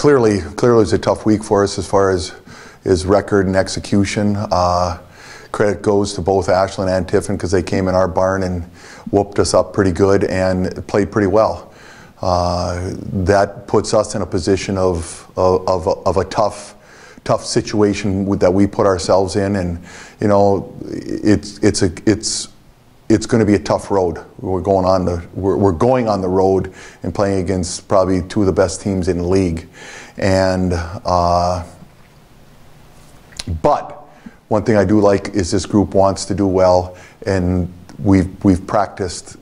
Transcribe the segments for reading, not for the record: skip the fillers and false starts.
clearly it was a tough week for us as far as record and execution. Credit goes to both Ashland and Tiffin because they came in our barn and whooped us up pretty good and played pretty well. That puts us in a position of a tough situation that we put ourselves in, and you know it's going to be a tough road. We're going on the road and playing against probably two of the best teams in the league, and but one thing I do like is this group wants to do well, and we've practiced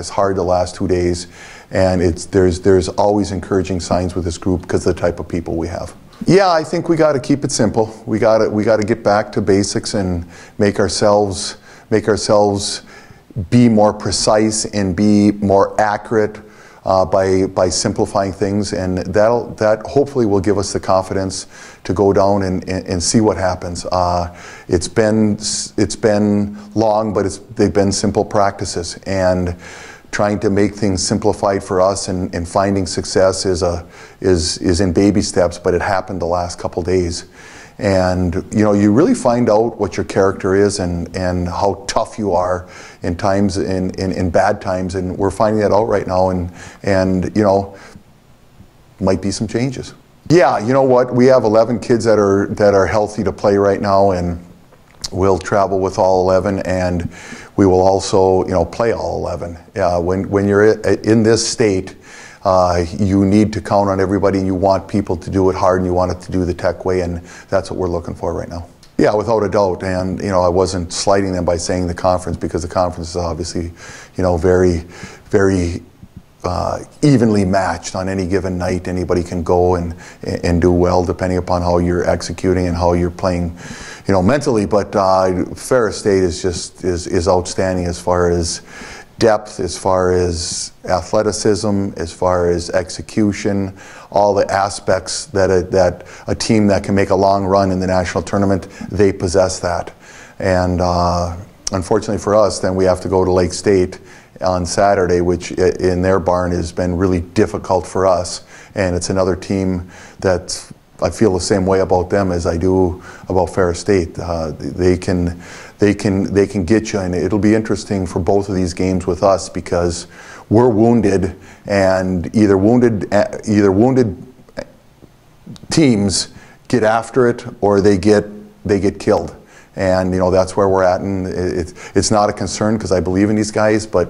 hard the last 2 days, and there's always encouraging signs with this group because of the type of people we have. Yeah, I think we got to keep it simple. We got to get back to basics and make ourselves be more precise and be more accurate by simplifying things, and that hopefully will give us the confidence to go down and see what happens. It's been long, but they've been simple practices, and trying to make things simplified for us and finding success is in baby steps, but it happened the last couple days. And you know, you really find out what your character is and how tough you are in times in bad times, and we're finding that out right now, and you know, might be some changes. Yeah, you know what, we have 11 kids that are healthy to play right now, and we'll travel with all 11, and we will also, you know, play all 11. When you're in this state, you need to count on everybody, and you want people to do it hard, and you want it to do the Tech way, and that's what we're looking for right now. Yeah, without a doubt, and you know, I wasn't slighting them by saying the conference, because the conference is obviously, you know, very evenly matched. On any given night, anybody can go and do well, depending upon how you're executing and how you're playing, you know, mentally. But Ferris State is outstanding as far as depth, as far as athleticism, as far as execution, all the aspects that a team that can make a long run in the national tournament, they possess that. And unfortunately for us, then we have to go to Lake State on Saturday, which in their barn has been really difficult for us. And it's another team that I feel the same way about them as I do about Ferris State. They can get you, and it'll be interesting for both of these games with us because we're wounded, and either wounded teams get after it or they get killed. And you know, that's where we're at, and it's not a concern because I believe in these guys, but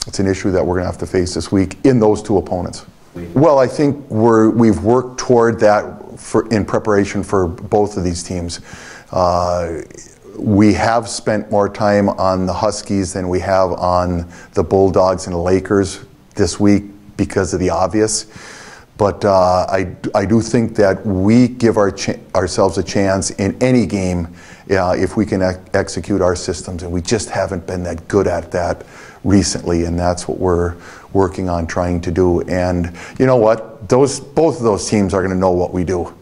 it's an issue that we're going to have to face this week in those two opponents. Well, I think we've worked toward that in preparation for both of these teams. We have spent more time on the Huskies than we have on the Bulldogs and the Lakers this week because of the obvious. But I do think that we give ourselves a chance in any game if we can execute our systems, and we just haven't been that good at that recently, and that's what we're working on trying to do. And you know what? Both of those teams are going to know what we do.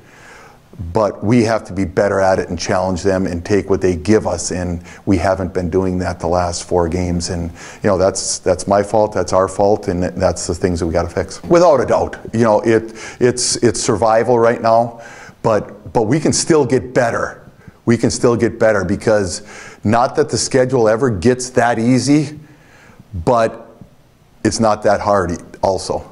But we have to be better at it and challenge them and take what they give us, and we haven't been doing that the last 4 games. And you know, that's my fault, that's our fault, and that's the things that we got to fix. Without a doubt, you know, it's survival right now, but we can still get better. We can still get better, because not that the schedule ever gets that easy, but it's not that hard also.